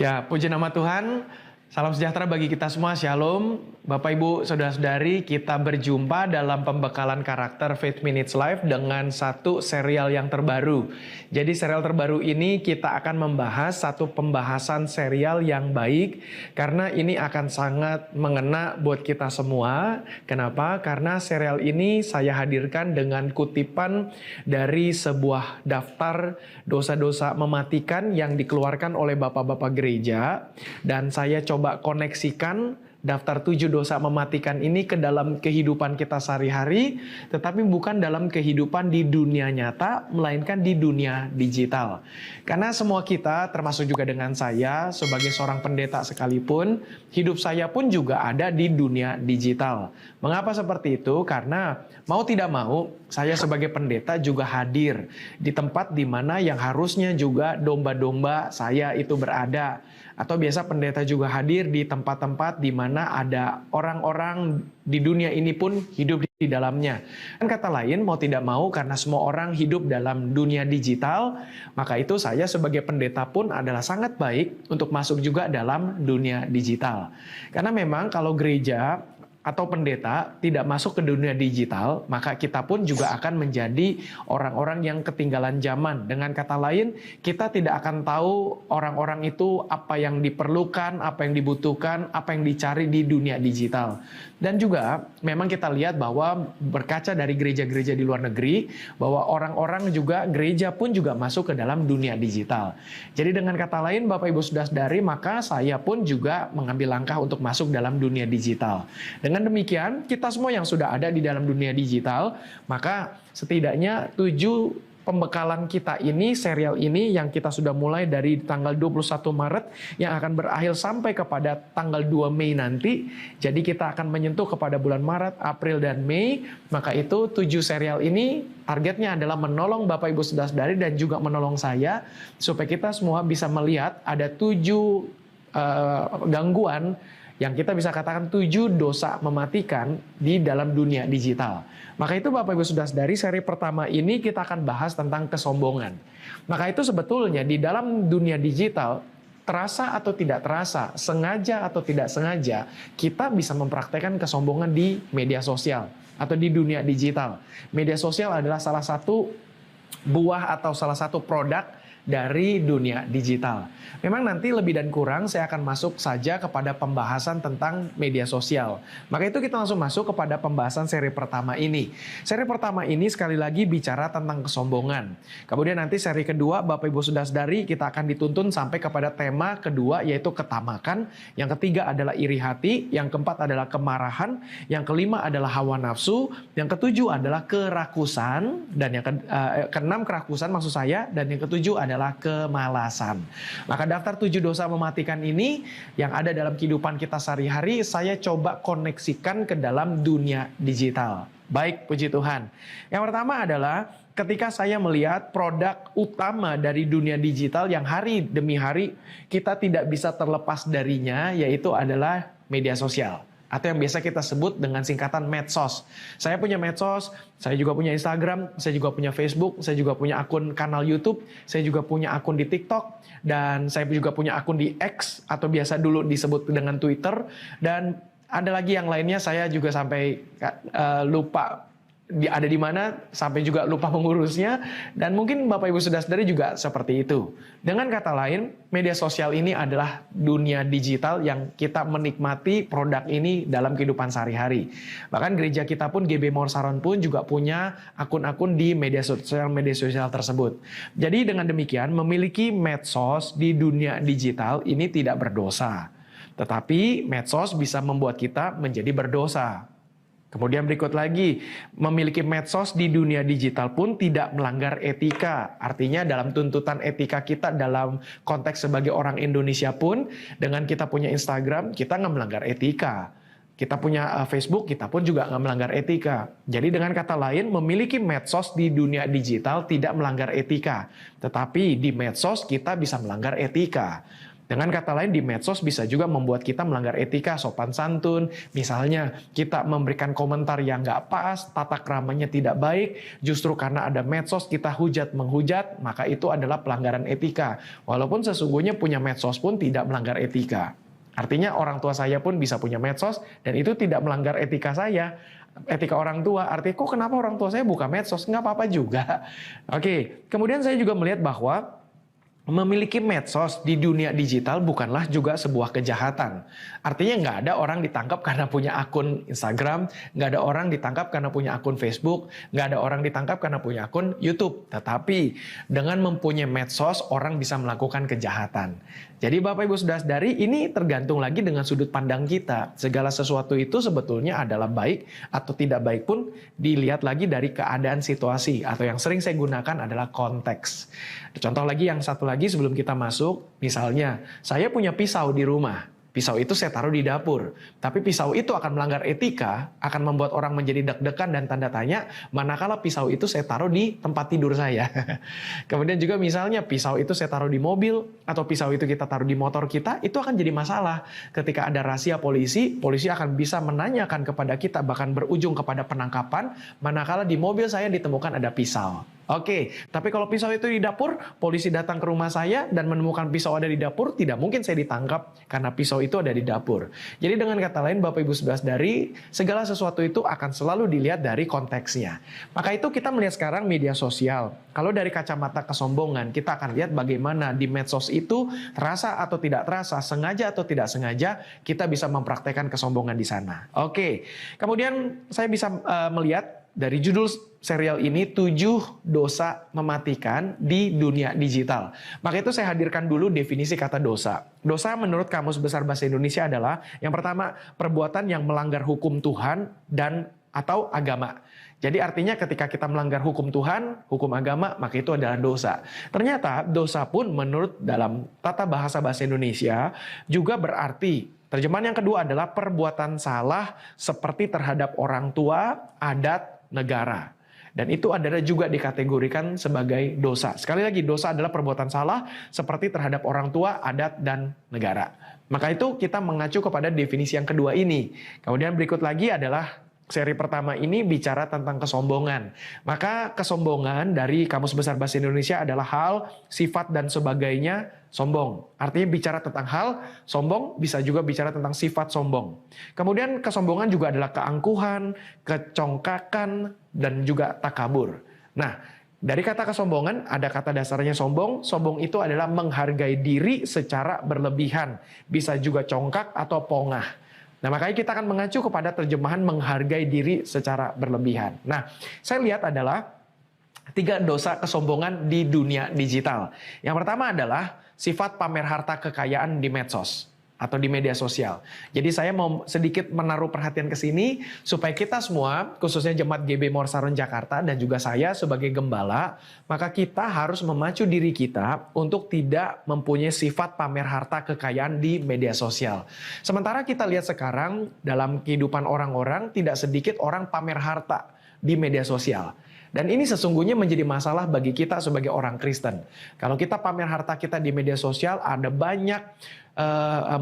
Ya, puji nama Tuhan. Salam sejahtera bagi kita semua, Shalom. Bapak, Ibu, Saudara-saudari, kita berjumpa dalam pembekalan karakter Faith Minutes Live dengan satu serial yang terbaru. Jadi serial terbaru ini kita akan membahas satu pembahasan serial yang baik, karena ini akan sangat mengena buat kita semua. Kenapa? Karena serial ini saya hadirkan dengan kutipan dari sebuah daftar dosa-dosa mematikan yang dikeluarkan oleh bapak-bapak gereja, dan saya coba koneksikan daftar 7 dosa mematikan ini ke dalam kehidupan kita sehari-hari, tetapi bukan dalam kehidupan di dunia nyata, melainkan di dunia digital. Karena semua kita, termasuk juga dengan saya, sebagai seorang pendeta sekalipun, hidup saya pun juga ada di dunia digital. Mengapa seperti itu? Karena mau tidak mau, saya sebagai pendeta juga hadir di tempat di mana yang harusnya juga domba-domba saya itu berada. Atau biasa pendeta juga hadir di tempat-tempat di mana ada orang-orang di dunia ini pun hidup di dalamnya. Dan kata lain, mau tidak mau, karena semua orang hidup dalam dunia digital, maka itu saya sebagai pendeta pun adalah sangat baik untuk masuk juga dalam dunia digital. Karena memang kalau gereja atau pendeta tidak masuk ke dunia digital, maka kita pun juga akan menjadi orang-orang yang ketinggalan zaman. Dengan kata lain, kita tidak akan tahu orang-orang itu apa yang diperlukan, apa yang dibutuhkan, apa yang dicari di dunia digital. Dan juga memang kita lihat bahwa berkaca dari gereja-gereja di luar negeri, bahwa orang-orang juga, gereja pun juga masuk ke dalam dunia digital. Jadi dengan kata lain, Bapak Ibu Saudara-saudari, maka saya pun juga mengambil langkah untuk masuk dalam dunia digital. Dengan demikian, kita semua yang sudah ada di dalam dunia digital, maka setidaknya 7 pembekalan kita ini, serial ini yang kita sudah mulai dari tanggal 21 Maret yang akan berakhir sampai kepada tanggal 2 Mei nanti. Jadi kita akan menyentuh kepada bulan Maret, April, dan Mei. Maka itu 7 serial ini targetnya adalah menolong Bapak Ibu Saudara-saudari dan juga menolong saya supaya kita semua bisa melihat ada 7 gangguan yang kita bisa katakan 7 dosa mematikan di dalam dunia digital. Maka itu Bapak Ibu Saudara-saudari, seri pertama ini kita akan bahas tentang kesombongan. Maka itu sebetulnya di dalam dunia digital, terasa atau tidak terasa, sengaja atau tidak sengaja, kita bisa mempraktekkan kesombongan di media sosial atau di dunia digital. Media sosial adalah salah satu buah atau salah satu produk dari dunia digital. Memang nanti lebih dan kurang saya akan masuk saja kepada pembahasan tentang media sosial. Maka itu kita langsung masuk kepada pembahasan seri pertama ini. Seri pertama ini sekali lagi bicara tentang kesombongan. Kemudian nanti seri kedua, Bapak Ibu Saudara-saudari, kita akan dituntun sampai kepada tema kedua, yaitu ketamakan. Yang ketiga adalah iri hati. Yang keempat adalah kemarahan. Yang kelima adalah hawa nafsu. Yang ketujuh adalah kerakusan. Dan yang keenam kerakusan maksud saya. Dan yang ketujuh adalah kemalasan. Maka daftar 7 dosa mematikan ini yang ada dalam kehidupan kita sehari-hari, saya coba koneksikan ke dalam dunia digital. Baik, puji Tuhan. Yang pertama adalah ketika saya melihat produk utama dari dunia digital yang hari demi hari kita tidak bisa terlepas darinya, yaitu adalah media sosial. Atau yang biasa kita sebut dengan singkatan medsos. Saya punya medsos, saya juga punya Instagram, saya juga punya Facebook, saya juga punya akun kanal YouTube, saya juga punya akun di TikTok, dan saya juga punya akun di X atau biasa dulu disebut dengan Twitter. Dan ada lagi yang lainnya, saya juga sampai lupa ada di mana, sampai juga lupa mengurusnya, dan mungkin Bapak Ibu Saudara-saudari juga seperti itu. Dengan kata lain, media sosial ini adalah dunia digital yang kita menikmati produk ini dalam kehidupan sehari-hari. Bahkan gereja kita pun, GB Mawar Saron pun juga punya akun-akun di media sosial tersebut. Jadi dengan demikian, memiliki medsos di dunia digital ini tidak berdosa. Tetapi medsos bisa membuat kita menjadi berdosa. Kemudian berikut lagi, memiliki medsos di dunia digital pun tidak melanggar etika. Artinya dalam tuntutan etika kita dalam konteks sebagai orang Indonesia pun, dengan kita punya Instagram, kita nggak melanggar etika. Kita punya Facebook, kita pun juga nggak melanggar etika. Jadi dengan kata lain, memiliki medsos di dunia digital tidak melanggar etika. Tetapi di medsos kita bisa melanggar etika. Dengan kata lain, di medsos bisa juga membuat kita melanggar etika, sopan santun. Misalnya, kita memberikan komentar yang nggak pas, tata keramanya tidak baik, justru karena ada medsos kita hujat-menghujat, maka itu adalah pelanggaran etika. Walaupun sesungguhnya punya medsos pun tidak melanggar etika. Artinya orang tua saya pun bisa punya medsos, dan itu tidak melanggar etika saya. Etika orang tua, artinya kok kenapa orang tua saya buka medsos? Nggak apa-apa juga. Oke, kemudian saya juga melihat bahwa memiliki medsos di dunia digital bukanlah juga sebuah kejahatan. Artinya nggak ada orang ditangkap karena punya akun Instagram, nggak ada orang ditangkap karena punya akun Facebook, nggak ada orang ditangkap karena punya akun YouTube. Tetapi dengan mempunyai medsos, orang bisa melakukan kejahatan. Jadi Bapak Ibu Saudara-saudari, ini tergantung lagi dengan sudut pandang kita. Segala sesuatu itu sebetulnya adalah baik atau tidak baik pun dilihat lagi dari keadaan situasi. Atau yang sering saya gunakan adalah konteks. Contoh lagi, yang satu lagi sebelum kita masuk, misalnya saya punya pisau di rumah. Pisau itu saya taruh di dapur. Tapi pisau itu akan melanggar etika, akan membuat orang menjadi deg-degan dan tanda tanya, manakala pisau itu saya taruh di tempat tidur saya. Kemudian juga misalnya pisau itu saya taruh di mobil, atau pisau itu kita taruh di motor kita, itu akan jadi masalah. Ketika ada razia polisi, polisi akan bisa menanyakan kepada kita, bahkan berujung kepada penangkapan, manakala di mobil saya ditemukan ada pisau. Oke, tapi kalau pisau itu di dapur, polisi datang ke rumah saya dan menemukan pisau ada di dapur, tidak mungkin saya ditangkap karena pisau itu ada di dapur. Jadi dengan kata lain, Bapak Ibu Saudara-saudari, segala sesuatu itu akan selalu dilihat dari konteksnya. Maka itu kita melihat sekarang media sosial. Kalau dari kacamata kesombongan, kita akan lihat bagaimana di medsos itu terasa atau tidak terasa, sengaja atau tidak sengaja, kita bisa mempraktekkan kesombongan di sana. Oke, kemudian saya bisa melihat dari judul serial ini 7 dosa mematikan di dunia digital. Maka itu saya hadirkan dulu definisi kata dosa. Dosa menurut Kamus Besar Bahasa Indonesia adalah yang pertama, perbuatan yang melanggar hukum Tuhan dan atau agama. Jadi artinya ketika kita melanggar hukum Tuhan, hukum agama, maka itu adalah dosa. Ternyata dosa pun menurut dalam tata bahasa Indonesia juga berarti, terjemahan yang kedua adalah perbuatan salah seperti terhadap orang tua, adat, negara. Dan itu adalah juga dikategorikan sebagai dosa. Sekali lagi, dosa adalah perbuatan salah seperti terhadap orang tua, adat, dan negara. Maka itu kita mengacu kepada definisi yang kedua ini. Kemudian berikut lagi adalah seri pertama ini bicara tentang kesombongan. Maka kesombongan dari Kamus Besar Bahasa Indonesia adalah hal, sifat, dan sebagainya sombong. Artinya bicara tentang hal, sombong, bisa juga bicara tentang sifat sombong. Kemudian kesombongan juga adalah keangkuhan, kecongkakan, dan juga takabur. Nah, dari kata kesombongan ada kata dasarnya sombong. Sombong itu adalah menghargai diri secara berlebihan. Bisa juga congkak atau pongah. Nah, makanya kita akan mengacu kepada terjemahan menghargai diri secara berlebihan. Nah, saya lihat adalah 3 dosa kesombongan di dunia digital. Yang pertama adalah sifat pamer harta kekayaan di medsos atau di media sosial. Jadi saya mau sedikit menaruh perhatian ke sini supaya kita semua, khususnya Jemaat GB Morsaron Jakarta dan juga saya sebagai gembala, maka kita harus memacu diri kita untuk tidak mempunyai sifat pamer harta kekayaan di media sosial. Sementara kita lihat sekarang dalam kehidupan orang-orang, tidak sedikit orang pamer harta di media sosial. Dan ini sesungguhnya menjadi masalah bagi kita sebagai orang Kristen. Kalau kita pamer harta kita di media sosial, ada banyak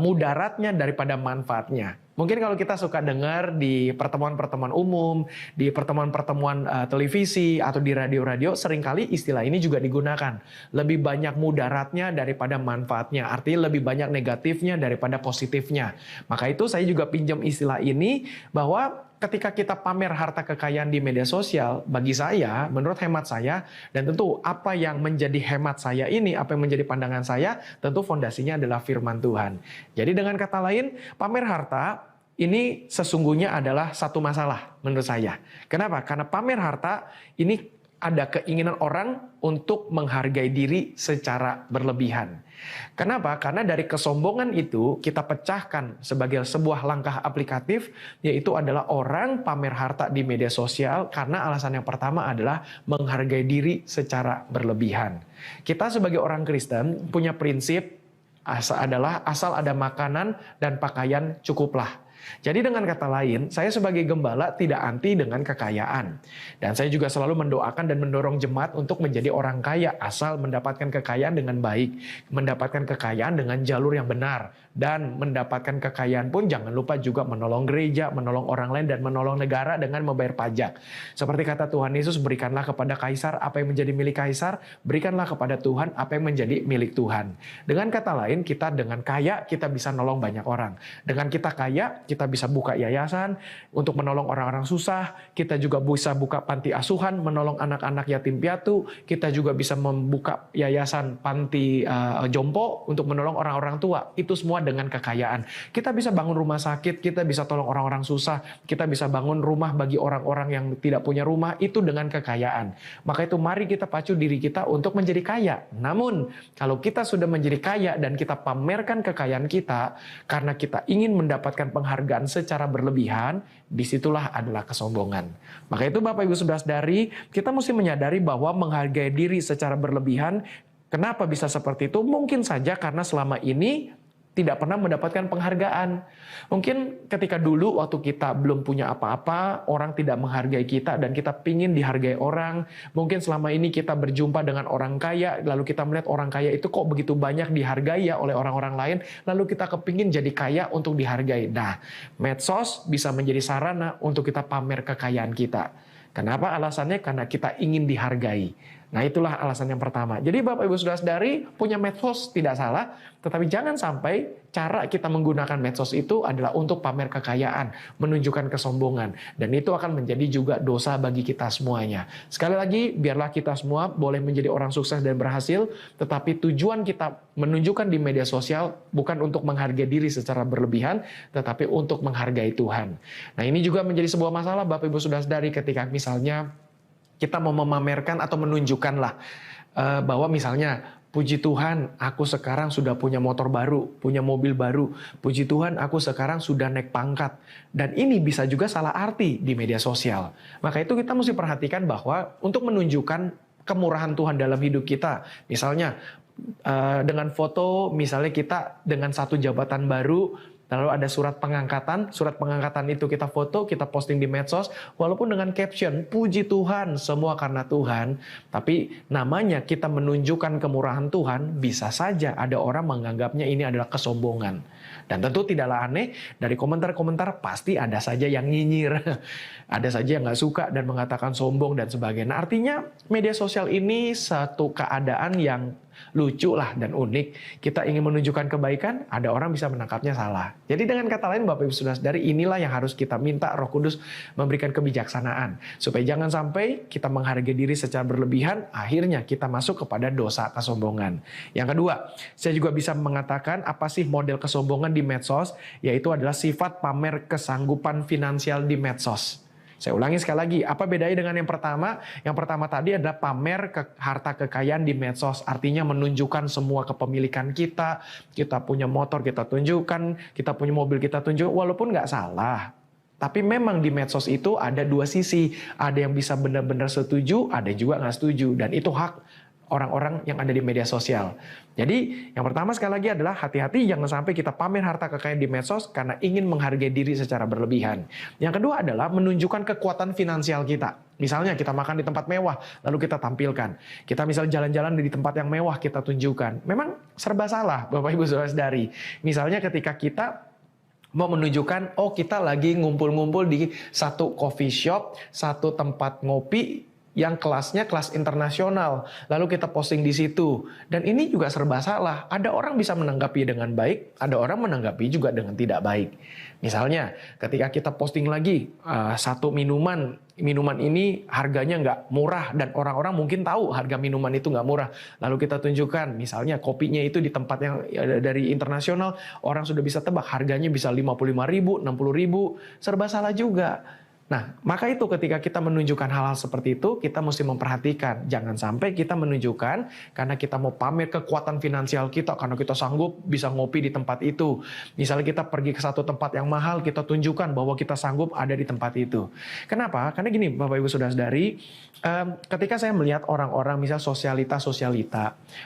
mudaratnya daripada manfaatnya. Mungkin kalau kita suka dengar di pertemuan-pertemuan umum, di pertemuan-pertemuan televisi atau di radio-radio, seringkali istilah ini juga digunakan. Lebih banyak mudaratnya daripada manfaatnya. Artinya lebih banyak negatifnya daripada positifnya. Maka itu saya juga pinjam istilah ini bahwa ketika kita pamer harta kekayaan di media sosial, bagi saya, menurut hemat saya, dan tentu apa yang menjadi hemat saya ini, apa yang menjadi pandangan saya, tentu fondasinya adalah firman Tuhan. Jadi dengan kata lain, pamer harta ini sesungguhnya adalah satu masalah menurut saya. Kenapa? Karena pamer harta ini ada keinginan orang untuk menghargai diri secara berlebihan. Kenapa? Karena dari kesombongan itu kita pecahkan sebagai sebuah langkah aplikatif, yaitu adalah orang pamer harta di media sosial karena alasan yang pertama adalah menghargai diri secara berlebihan. Kita sebagai orang Kristen punya prinsip asal ada makanan dan pakaian cukuplah. Jadi dengan kata lain, saya sebagai gembala tidak anti dengan kekayaan. Dan saya juga selalu mendoakan dan mendorong jemaat untuk menjadi orang kaya asal mendapatkan kekayaan dengan baik, mendapatkan kekayaan dengan jalur yang benar, dan mendapatkan kekayaan pun jangan lupa juga menolong gereja, menolong orang lain, dan menolong negara dengan membayar pajak. Seperti kata Tuhan Yesus, berikanlah kepada kaisar apa yang menjadi milik kaisar, berikanlah kepada Tuhan apa yang menjadi milik Tuhan. Dengan kata lain, kita dengan kaya, kita bisa nolong banyak orang. Dengan kita kaya, kita bisa buka yayasan untuk menolong orang-orang susah. Kita juga bisa buka panti asuhan, menolong anak-anak yatim piatu. Kita juga bisa membuka yayasan panti jompo untuk menolong orang-orang tua. Itu semua dengan kekayaan. Kita bisa bangun rumah sakit, kita bisa tolong orang-orang susah, kita bisa bangun rumah bagi orang-orang yang tidak punya rumah, itu dengan kekayaan. Maka itu mari kita pacu diri kita untuk menjadi kaya. Namun, kalau kita sudah menjadi kaya dan kita pamerkan kekayaan kita, karena kita ingin mendapatkan penghargaan secara berlebihan, disitulah adalah kesombongan. Maka itu Bapak Ibu Saudara-saudari, kita mesti menyadari bahwa menghargai diri secara berlebihan, kenapa bisa seperti itu? Mungkin saja karena selama ini tidak pernah mendapatkan penghargaan. Mungkin ketika dulu waktu kita belum punya apa-apa, orang tidak menghargai kita dan kita pingin dihargai orang. Mungkin selama ini kita berjumpa dengan orang kaya, lalu kita melihat orang kaya itu kok begitu banyak dihargai ya oleh orang-orang lain, lalu kita kepingin jadi kaya untuk dihargai. Nah, medsos bisa menjadi sarana untuk kita pamer kekayaan kita. Kenapa? Alasannya karena kita ingin dihargai. Nah, itulah alasan yang pertama. Jadi Bapak Ibu Saudara-saudari punya medsos tidak salah, tetapi jangan sampai cara kita menggunakan medsos itu adalah untuk pamer kekayaan, menunjukkan kesombongan. Dan itu akan menjadi juga dosa bagi kita semuanya. Sekali lagi, biarlah kita semua boleh menjadi orang sukses dan berhasil, tetapi tujuan kita menunjukkan di media sosial bukan untuk menghargai diri secara berlebihan, tetapi untuk menghargai Tuhan. Nah, ini juga menjadi sebuah masalah Bapak Ibu Saudara-saudari ketika misalnya kita mau memamerkan atau menunjukkanlah bahwa misalnya, puji Tuhan aku sekarang sudah punya motor baru, punya mobil baru. Puji Tuhan aku sekarang sudah naik pangkat. Dan ini bisa juga salah arti di media sosial. Maka itu kita mesti perhatikan bahwa untuk menunjukkan kemurahan Tuhan dalam hidup kita. Misalnya dengan foto, misalnya kita dengan satu jabatan baru, lalu ada surat pengangkatan itu kita foto, kita posting di medsos, walaupun dengan caption, puji Tuhan, semua karena Tuhan, tapi namanya kita menunjukkan kemurahan Tuhan, bisa saja ada orang menganggapnya ini adalah kesombongan. Dan tentu tidaklah aneh, dari komentar-komentar pasti ada saja yang nyinyir, ada saja yang nggak suka dan mengatakan sombong dan sebagainya. Nah, artinya media sosial ini satu keadaan yang lucu lah dan unik. Kita ingin menunjukkan kebaikan, ada orang bisa menangkapnya salah. Jadi dengan kata lain Bapak Ibu Saudara-saudari, inilah yang harus kita minta Roh Kudus memberikan kebijaksanaan. Supaya jangan sampai kita menghargai diri secara berlebihan, akhirnya kita masuk kepada dosa kesombongan. Yang kedua, saya juga bisa mengatakan apa sih model kesombongan di medsos, yaitu adalah sifat pamer kesanggupan finansial di medsos. Saya ulangi sekali lagi, apa bedanya dengan yang pertama? Yang pertama tadi adalah pamer harta kekayaan di medsos, artinya menunjukkan semua kepemilikan kita, kita punya motor kita tunjukkan, kita punya mobil kita tunjukkan, walaupun nggak salah. Tapi memang di medsos itu ada dua sisi, ada yang bisa benar-benar setuju, ada juga nggak setuju, dan itu hak orang-orang yang ada di media sosial. Jadi yang pertama sekali lagi adalah hati-hati jangan sampai kita pamer harta kekayaan di medsos karena ingin menghargai diri secara berlebihan. Yang kedua adalah menunjukkan kekuatan finansial kita. Misalnya kita makan di tempat mewah, lalu kita tampilkan. Kita misalnya jalan-jalan di tempat yang mewah, kita tunjukkan. Memang serba salah Bapak Ibu Saudara-saudari. Misalnya ketika kita mau menunjukkan, oh kita lagi ngumpul-ngumpul di satu coffee shop, satu tempat ngopi, yang kelasnya kelas internasional, lalu kita posting di situ. Dan ini juga serba salah. Ada orang bisa menanggapi dengan baik, ada orang menanggapi juga dengan tidak baik. Misalnya, ketika kita posting lagi satu minuman ini harganya nggak murah dan orang-orang mungkin tahu harga minuman itu nggak murah. Lalu kita tunjukkan, misalnya kopinya itu di tempat yang dari internasional, orang sudah bisa tebak harganya bisa 55.000, 60.000, serba salah juga. Nah, maka itu ketika kita menunjukkan hal-hal seperti itu, kita mesti memperhatikan. Jangan sampai kita menunjukkan karena kita mau pamer kekuatan finansial kita, karena kita sanggup bisa ngopi di tempat itu. Misalnya kita pergi ke satu tempat yang mahal, kita tunjukkan bahwa kita sanggup ada di tempat itu. Kenapa? Karena gini, Bapak Ibu Saudara-saudari, ketika saya melihat orang-orang misal sosialita,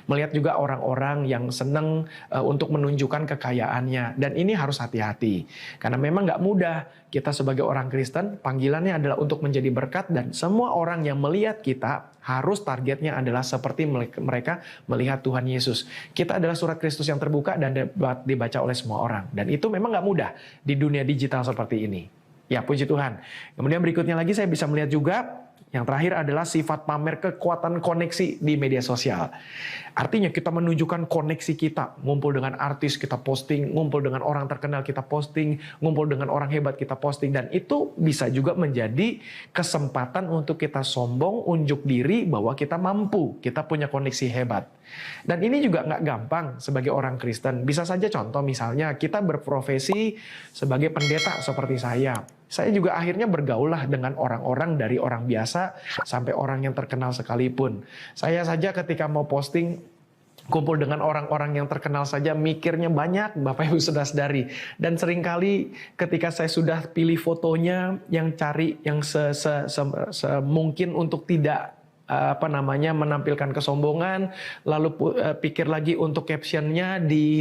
melihat juga orang-orang yang senang untuk menunjukkan kekayaannya. Dan ini harus hati-hati. Karena memang nggak mudah. Kita sebagai orang Kristen, panggilannya adalah untuk menjadi berkat, dan semua orang yang melihat kita harus targetnya adalah seperti mereka melihat Tuhan Yesus. Kita adalah surat Kristus yang terbuka dan dapat dibaca oleh semua orang. Dan itu memang nggak mudah di dunia digital seperti ini. Ya, puji Tuhan. Kemudian berikutnya lagi saya bisa melihat juga, yang terakhir adalah sifat pamer kekuatan koneksi di media sosial. Artinya kita menunjukkan koneksi kita, ngumpul dengan artis kita posting, ngumpul dengan orang terkenal kita posting, ngumpul dengan orang hebat kita posting, dan itu bisa juga menjadi kesempatan untuk kita sombong, unjuk diri bahwa kita mampu, kita punya koneksi hebat. Dan ini juga nggak gampang sebagai orang Kristen. Bisa saja contoh misalnya kita berprofesi sebagai pendeta seperti saya. Saya juga akhirnya bergaul lah dengan orang-orang dari orang biasa sampai orang yang terkenal sekalipun. Saya saja ketika mau posting, kumpul dengan orang-orang yang terkenal saja mikirnya banyak, Bapak Ibu Saudara-saudari. Dan seringkali ketika saya sudah pilih fotonya, yang cari yang semungkin untuk tidak menampilkan kesombongan, lalu pikir lagi untuk captionnya di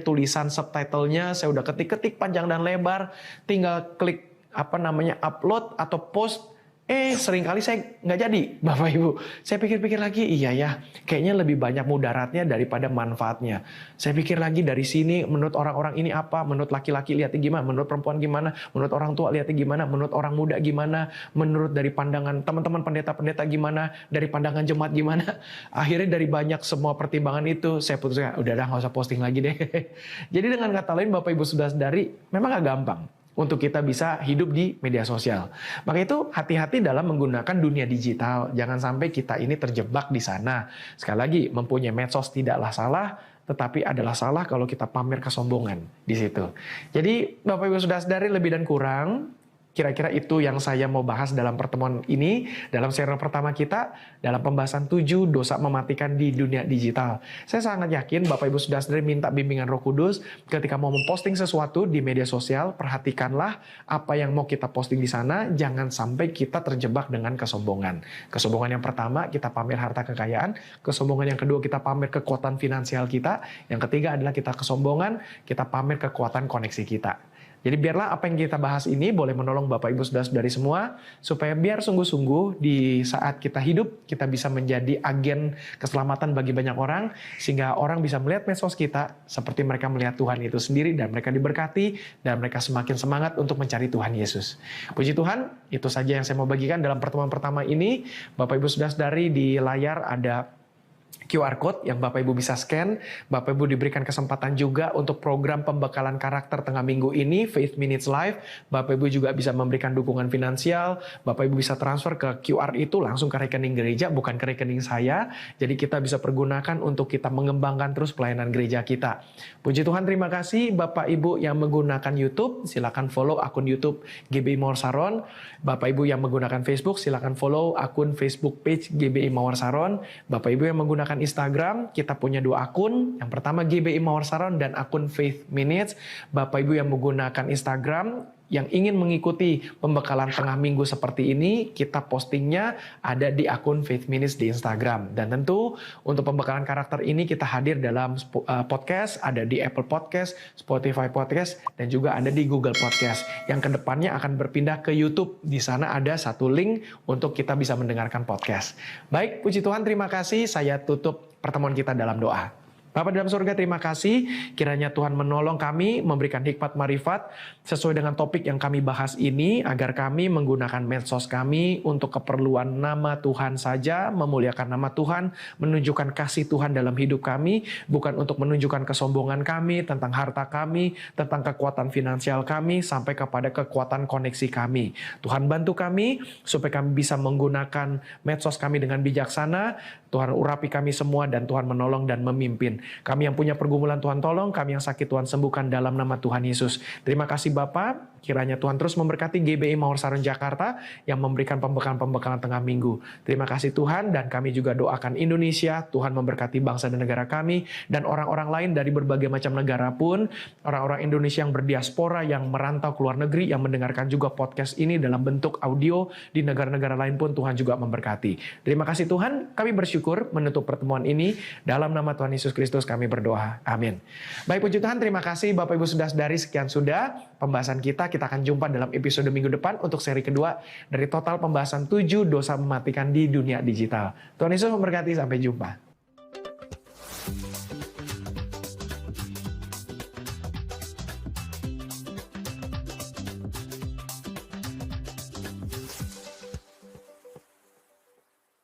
tulisan subtitlenya saya udah ketik panjang dan lebar, tinggal klik upload atau post. Seringkali saya nggak jadi, Bapak Ibu. Saya pikir-pikir lagi, iya ya, kayaknya lebih banyak mudaratnya daripada manfaatnya. Saya pikir lagi dari sini, menurut orang-orang ini apa, menurut laki-laki lihatnya gimana, menurut perempuan gimana, menurut orang tua lihatnya gimana, menurut orang muda gimana, menurut dari pandangan teman-teman pendeta-pendeta gimana, dari pandangan jemaat gimana. Akhirnya dari banyak semua pertimbangan itu, saya putuskan, udah nggak usah posting lagi deh. Jadi dengan kata lain, Bapak Ibu Saudara-saudari, memang nggak gampang untuk kita bisa hidup di media sosial. Maka itu hati-hati dalam menggunakan dunia digital. Jangan sampai kita ini terjebak di sana. Sekali lagi, mempunyai medsos tidaklah salah, tetapi adalah salah kalau kita pamer kesombongan di situ. Jadi Bapak Ibu Saudara-saudari, lebih dan kurang, kira-kira itu yang saya mau bahas dalam pertemuan ini, dalam serial pertama kita, dalam pembahasan 7 dosa mematikan di dunia digital. Saya sangat yakin Bapak Ibu Saudara-saudari minta bimbingan Roh Kudus ketika mau memposting sesuatu di media sosial, perhatikanlah apa yang mau kita posting di sana, jangan sampai kita terjebak dengan kesombongan. Kesombongan yang pertama, kita pamer harta kekayaan. Kesombongan yang kedua, kita pamer kekuatan finansial kita. Yang ketiga adalah kita kesombongan, kita pamer kekuatan koneksi kita. Jadi biarlah apa yang kita bahas ini boleh menolong Bapak Ibu Saudara-saudari semua, supaya biar sungguh-sungguh di saat kita hidup, kita bisa menjadi agen keselamatan bagi banyak orang, sehingga orang bisa melihat medsos kita seperti mereka melihat Tuhan itu sendiri, dan mereka diberkati, dan mereka semakin semangat untuk mencari Tuhan Yesus. Puji Tuhan, itu saja yang saya mau bagikan dalam pertemuan pertama ini. Bapak Ibu Saudara-saudari, di layar ada QR Code yang Bapak Ibu bisa scan. Bapak Ibu diberikan kesempatan juga untuk program pembekalan karakter tengah minggu ini, Faith Minutes Live. Bapak Ibu juga bisa memberikan dukungan finansial. Bapak Ibu bisa transfer ke QR itu langsung ke rekening gereja, bukan ke rekening saya. Jadi kita bisa pergunakan untuk kita mengembangkan terus pelayanan gereja kita. Puji Tuhan, terima kasih Bapak Ibu yang menggunakan YouTube. Silakan follow akun YouTube GBI Mawar Saron. Bapak Ibu yang menggunakan Facebook, silakan follow akun Facebook page GBI Mawar Saron. Bapak Ibu yang menggunakan Instagram, kita punya 2 akun. Yang pertama GBI Mawar Saron dan akun Faith Minutes. Bapak Ibu yang menggunakan Instagram, yang ingin mengikuti pembekalan tengah minggu seperti ini, kita postingnya ada di akun Faith Minutes di Instagram. Dan tentu untuk pembekalan karakter ini kita hadir dalam podcast, ada di Apple Podcast, Spotify Podcast, dan juga ada di Google Podcast. Yang kedepannya akan berpindah ke YouTube. Di sana ada satu link untuk kita bisa mendengarkan podcast. Baik, puji Tuhan, terima kasih. Saya tutup pertemuan kita dalam doa. Bapa dalam surga, terima kasih. Kiranya Tuhan menolong kami, memberikan hikmat marifat sesuai dengan topik yang kami bahas ini, agar kami menggunakan medsos kami untuk keperluan nama Tuhan saja, memuliakan nama Tuhan, menunjukkan kasih Tuhan dalam hidup kami, bukan untuk menunjukkan kesombongan kami, tentang harta kami, tentang kekuatan finansial kami, sampai kepada kekuatan koneksi kami. Tuhan bantu kami, supaya kami bisa menggunakan medsos kami dengan bijaksana. Tuhan urapi kami semua, dan Tuhan menolong dan memimpin. Kami yang punya pergumulan Tuhan tolong, kami yang sakit Tuhan sembuhkan dalam nama Tuhan Yesus. Terima kasih Bapa. Kiranya Tuhan terus memberkati GBI Mawar Saron Jakarta yang memberikan pembekalan-pembekalan tengah minggu. Terima kasih Tuhan, dan kami juga doakan Indonesia, Tuhan memberkati bangsa dan negara kami, dan orang-orang lain dari berbagai macam negara pun, orang-orang Indonesia yang berdiaspora, yang merantau ke luar negeri, yang mendengarkan juga podcast ini dalam bentuk audio di negara-negara lain pun Tuhan juga memberkati. Terima kasih Tuhan, kami bersyukur menutup pertemuan ini. Dalam nama Tuhan Yesus Kristus kami berdoa. Amin. Baik, puji Tuhan, terima kasih Bapak Ibu Saudara-saudari, sekian sudah pembahasan kita. Kita akan jumpa dalam episode minggu depan untuk seri kedua dari total pembahasan 7 dosa mematikan di dunia digital. Tuhan Yesus memberkati, sampai jumpa.